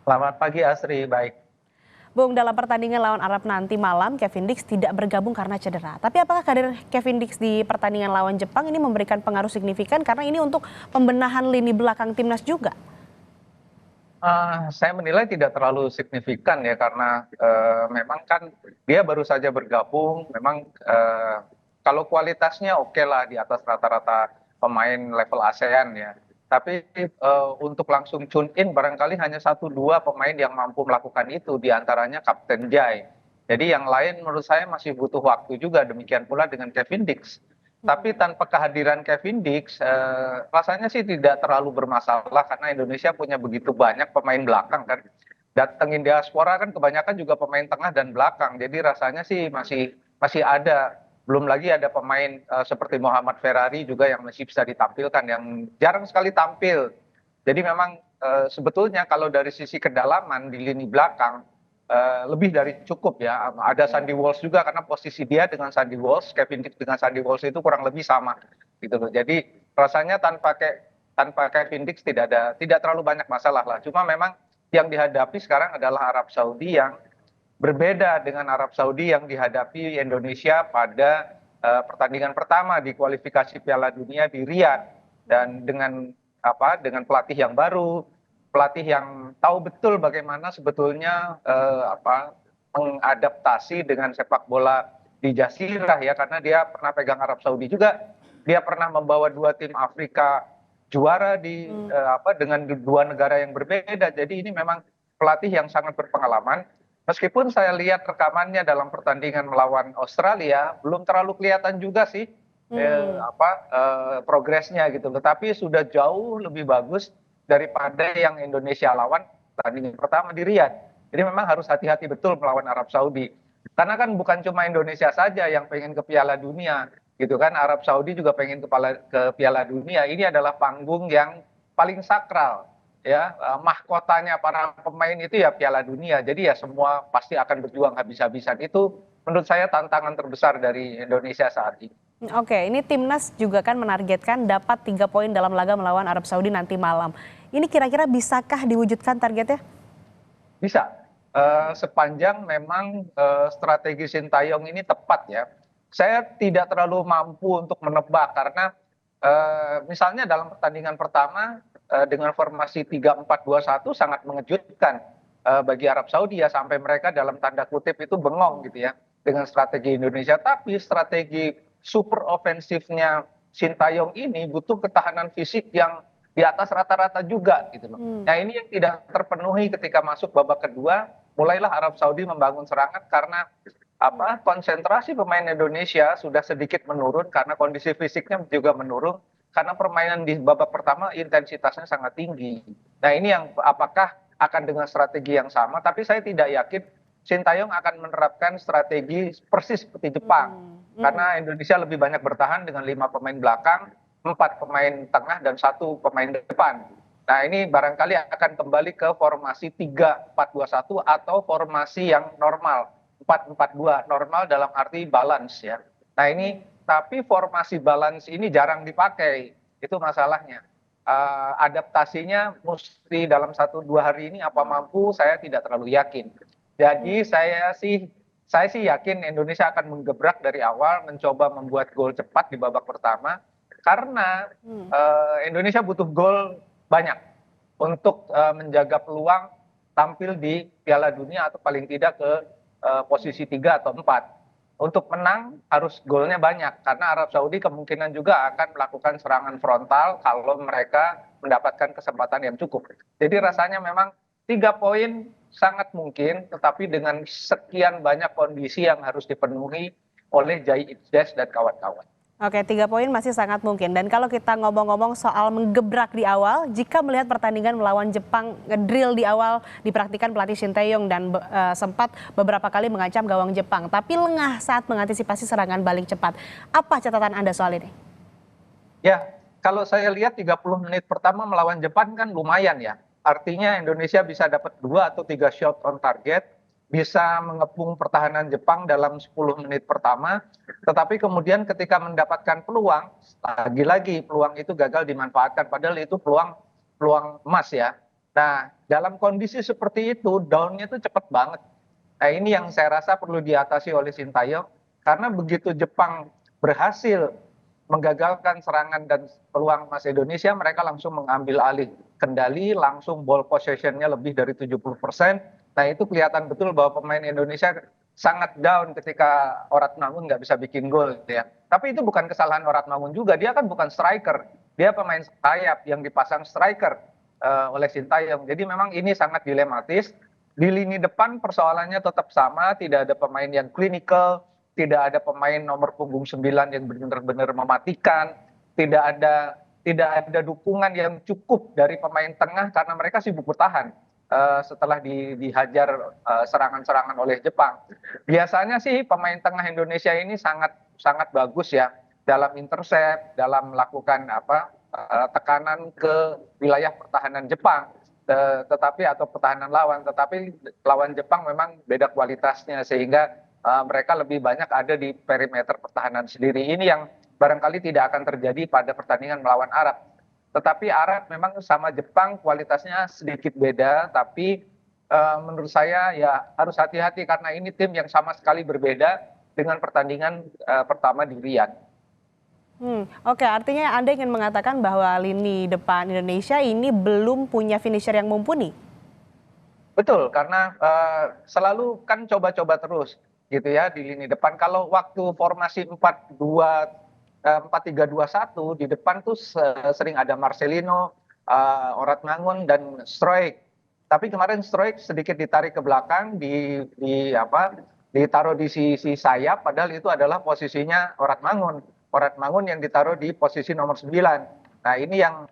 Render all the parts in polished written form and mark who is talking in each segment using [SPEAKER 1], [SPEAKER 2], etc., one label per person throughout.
[SPEAKER 1] Selamat pagi Asri, baik.
[SPEAKER 2] Bung, dalam pertandingan lawan Arab nanti malam, Kevin Dix tidak bergabung karena cedera. Tapi apakah kader Kevin Dix di pertandingan lawan Jepang ini memberikan pengaruh signifikan karena ini untuk pembenahan lini belakang timnas juga?
[SPEAKER 1] Saya menilai tidak terlalu signifikan ya karena memang kan dia baru saja bergabung, memang kalau kualitasnya oke lah di atas rata-rata pemain level ASEAN ya. Tapi untuk langsung tune in barangkali hanya satu dua pemain yang mampu melakukan itu, di antaranya Kapten Jai. Jadi yang lain menurut saya masih butuh waktu juga, demikian pula dengan Kevin Dix. Tapi tanpa kehadiran Kevin Dix, rasanya sih tidak terlalu bermasalah karena Indonesia punya begitu banyak pemain belakang kan. Datengin diaspora kan kebanyakan juga pemain tengah dan belakang. Jadi rasanya sih masih masih ada. Belum lagi ada pemain seperti Muhammad Ferrari juga yang masih bisa ditampilkan, yang jarang sekali tampil. Jadi memang sebetulnya kalau dari sisi kedalaman di lini belakang lebih dari cukup ya. Ada Sandy Walsh juga karena posisi dia dengan Sandy Walsh, Kevin Dix dengan Sandy Walsh itu kurang lebih sama gitu loh. Jadi rasanya tanpa Kevin Dix tidak terlalu banyak masalah lah. Cuma memang yang dihadapi sekarang adalah Arab Saudi yang berbeda dengan Arab Saudi yang dihadapi Indonesia pada pertandingan pertama di kualifikasi Piala Dunia di Riyadh, dan dengan pelatih yang baru, pelatih yang tahu betul bagaimana sebetulnya mengadaptasi dengan sepak bola di Jazirah ya, karena dia pernah pegang Arab Saudi juga, dia pernah membawa dua tim Afrika juara dengan dua negara yang berbeda. Jadi ini memang pelatih yang sangat berpengalaman. Meskipun saya lihat rekamannya dalam pertandingan melawan Australia belum terlalu kelihatan juga sih progresnya gitu, tetapi sudah jauh lebih bagus daripada yang Indonesia lawan pertandingan pertama di Riyadh. Jadi memang harus hati-hati betul melawan Arab Saudi. Karena kan bukan cuma Indonesia saja yang pengen ke Piala Dunia, gitu kan. Arab Saudi juga pengen ke Piala Dunia. Ini adalah panggung yang paling sakral, ya. Mahkotanya para pemain itu ya Piala Dunia. Jadi ya semua pasti akan berjuang habis-habisan. Itu menurut saya tantangan terbesar dari Indonesia saat ini.
[SPEAKER 2] Oke, ini timnas juga kan menargetkan dapat 3 poin dalam laga melawan Arab Saudi nanti malam. Ini kira-kira bisakah diwujudkan targetnya?
[SPEAKER 1] Bisa. Sepanjang memang strategi Sintayong ini tepat ya. Saya tidak terlalu mampu untuk menebak karena misalnya dalam pertandingan pertama dengan formasi 3-4-2-1 sangat mengejutkan bagi Arab Saudi ya, sampai mereka dalam tanda kutip itu bengong gitu ya dengan strategi Indonesia. Tapi strategi super ofensifnya Sintayong ini butuh ketahanan fisik yang di atas rata-rata juga gitu loh. Nah ini yang tidak terpenuhi ketika masuk babak kedua, mulailah Arab Saudi membangun serangan karena konsentrasi pemain Indonesia sudah sedikit menurun karena kondisi fisiknya juga menurun, karena permainan di babak pertama intensitasnya sangat tinggi. Nah ini yang apakah akan dengan strategi yang sama, tapi saya tidak yakin Sintayong akan menerapkan strategi persis seperti Jepang, karena Indonesia lebih banyak bertahan dengan 5 pemain belakang, 4 pemain tengah dan 1 pemain depan. Nah ini barangkali akan kembali ke formasi 3-4-2-1 atau formasi yang normal 4-4-2, normal dalam arti balance ya. Nah ini tapi formasi balance ini jarang dipakai, itu masalahnya. Adaptasinya mesti dalam 1-2 hari ini apa mampu, saya tidak terlalu yakin. Jadi saya sih yakin Indonesia akan menggebrak dari awal, mencoba membuat gol cepat di babak pertama, karena Indonesia butuh gol banyak untuk menjaga peluang tampil di Piala Dunia atau paling tidak ke posisi 3 atau 4. Untuk menang harus golnya banyak karena Arab Saudi kemungkinan juga akan melakukan serangan frontal kalau mereka mendapatkan kesempatan yang cukup. Jadi rasanya memang 3 poin sangat mungkin, tetapi dengan sekian banyak kondisi yang harus dipenuhi oleh Jai Itzes dan kawan-kawan.
[SPEAKER 2] Oke, 3 poin masih sangat mungkin. Dan kalau kita ngomong-ngomong soal menggebrak di awal, jika melihat pertandingan melawan Jepang, ngedrill di awal dipraktikkan pelatih Sintayong dan sempat beberapa kali mengancam gawang Jepang, tapi lengah saat mengantisipasi serangan balik cepat. Apa catatan Anda soal ini?
[SPEAKER 1] Ya, kalau saya lihat 30 menit pertama melawan Jepang kan lumayan ya. Artinya Indonesia bisa dapat 2 atau 3 shot on target, bisa mengepung pertahanan Jepang dalam 10 menit pertama, tetapi kemudian ketika mendapatkan peluang, lagi-lagi peluang itu gagal dimanfaatkan, padahal itu peluang emas ya. Nah, dalam kondisi seperti itu, down-nya tuh cepet banget. Nah, ini yang saya rasa perlu diatasi oleh Sintayong, karena begitu Jepang berhasil menggagalkan serangan dan peluang Mas Indonesia, mereka langsung mengambil alih kendali, langsung ball possession-nya lebih dari 70%. Nah, itu kelihatan betul bahwa pemain Indonesia sangat down ketika Mangun nggak bisa bikin gol gitu ya. Tapi itu bukan kesalahan Mangun juga, dia kan bukan striker, dia pemain sayap yang dipasang striker oleh Sintayong. Jadi memang ini sangat dilematis. Di lini depan persoalannya tetap sama, tidak ada pemain yang klinikal, tidak ada pemain nomor punggung 9 yang benar-benar mematikan, tidak ada dukungan yang cukup dari pemain tengah karena mereka sibuk bertahan setelah dihajar serangan-serangan oleh Jepang. Biasanya sih pemain tengah Indonesia ini sangat sangat bagus ya dalam intercept, dalam melakukan tekanan ke wilayah pertahanan Jepang, tetapi atau pertahanan lawan, tetapi lawan Jepang memang beda kualitasnya sehingga mereka lebih banyak ada di perimeter pertahanan sendiri. Ini yang barangkali tidak akan terjadi pada pertandingan melawan Arab. Tetapi Arab memang sama Jepang kualitasnya sedikit beda, tapi menurut saya ya harus hati-hati karena ini tim yang sama sekali berbeda dengan pertandingan pertama di Riyadh.
[SPEAKER 2] Oke, artinya Anda ingin mengatakan bahwa lini depan Indonesia ini belum punya finisher yang mumpuni?
[SPEAKER 1] Betul, karena selalu kan coba-coba terus gitu ya di lini depan. Kalau waktu formasi 4-3-2-1 di depan tuh sering ada Marcelino, Mangun dan Stroik. Tapi kemarin Stroik sedikit ditarik ke belakang, ditaruh di sisi sayap, padahal itu adalah posisinya Mangun yang ditaruh di posisi nomor 9. Nah, ini yang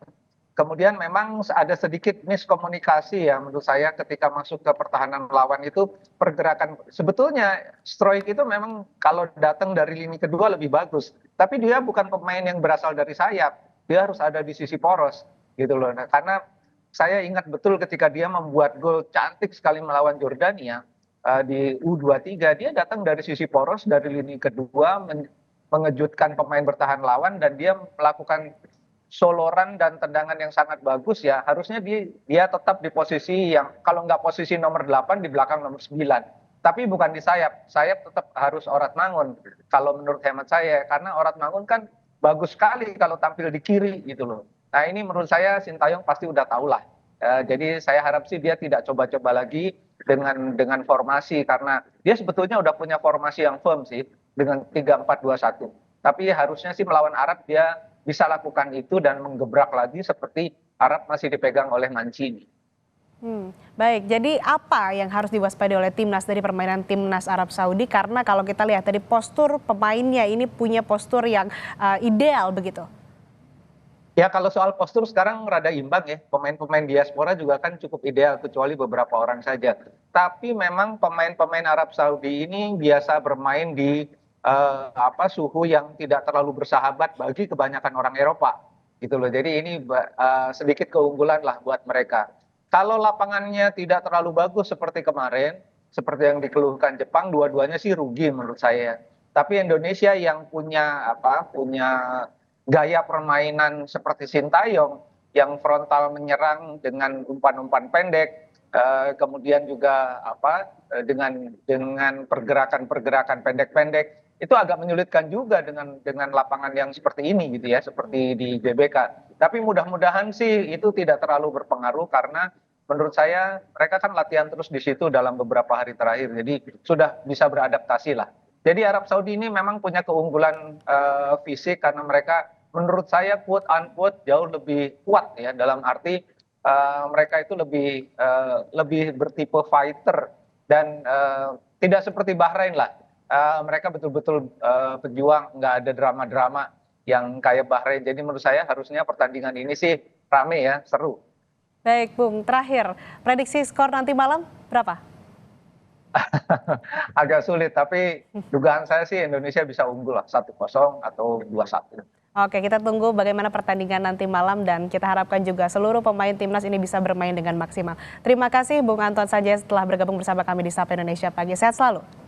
[SPEAKER 1] kemudian memang ada sedikit miskomunikasi ya menurut saya ketika masuk ke pertahanan lawan itu pergerakan. Sebetulnya Stroik itu memang kalau datang dari lini kedua lebih bagus, tapi dia bukan pemain yang berasal dari sayap, dia harus ada di sisi poros gitu loh. Nah, karena saya ingat betul ketika dia membuat gol cantik sekali melawan Jordania di U23, dia datang dari sisi poros dari lini kedua, mengejutkan pemain bertahan lawan dan dia melakukan soloran dan tendangan yang sangat bagus ya. Harusnya dia tetap di posisi yang kalau nggak posisi nomor 8 di belakang nomor 9. Tapi bukan di sayap. Sayap tetap harus Mangun kalau menurut hemat saya, karena Mangun kan bagus sekali kalau tampil di kiri gitu loh. Nah, ini menurut saya Sintayong pasti udah tahu lah. Jadi saya harap sih dia tidak coba-coba lagi dengan formasi, karena dia sebetulnya udah punya formasi yang firm sih dengan 3-4-2-1. Tapi harusnya sih melawan Arab dia bisa lakukan itu dan menggebrak lagi seperti Arab masih dipegang oleh Mancini.
[SPEAKER 2] Baik, jadi apa yang harus diwaspadai oleh timnas dari permainan timnas Arab Saudi? Karena kalau kita lihat dari postur pemainnya ini punya postur yang ideal begitu.
[SPEAKER 1] Ya, kalau soal postur sekarang rada imbang ya. Pemain-pemain diaspora juga kan cukup ideal kecuali beberapa orang saja. Tapi memang pemain-pemain Arab Saudi ini biasa bermain di suhu yang tidak terlalu bersahabat bagi kebanyakan orang Eropa gitu loh. Jadi ini sedikit keunggulan lah buat mereka. Kalau lapangannya tidak terlalu bagus seperti kemarin, seperti yang dikeluhkan Jepang, dua-duanya sih rugi menurut saya. Tapi Indonesia yang punya gaya permainan seperti Sintayong yang frontal menyerang dengan umpan-umpan pendek, kemudian juga dengan pergerakan pendek-pendek, itu agak menyulitkan juga dengan lapangan yang seperti ini gitu ya, seperti di GBK. Tapi mudah-mudahan sih itu tidak terlalu berpengaruh karena menurut saya mereka kan latihan terus di situ dalam beberapa hari terakhir, jadi sudah bisa beradaptasi lah. Jadi Arab Saudi ini memang punya keunggulan fisik karena mereka menurut saya quote unquote jauh lebih kuat ya, dalam arti mereka itu lebih bertipe fighter dan tidak seperti Bahrain lah. Mereka betul-betul pejuang, nggak ada drama-drama yang kayak Bahrain. Jadi menurut saya harusnya pertandingan ini sih rame ya, seru.
[SPEAKER 2] Baik, Bung. Terakhir, prediksi skor nanti malam berapa?
[SPEAKER 1] Agak sulit, tapi dugaan saya sih Indonesia bisa unggul lah 1-0 atau 2-1.
[SPEAKER 2] Oke, kita tunggu bagaimana pertandingan nanti malam dan kita harapkan juga seluruh pemain timnas ini bisa bermain dengan maksimal. Terima kasih Bung Anton Sanjaya telah bergabung bersama kami di Sapa Indonesia Pagi. Sehat selalu.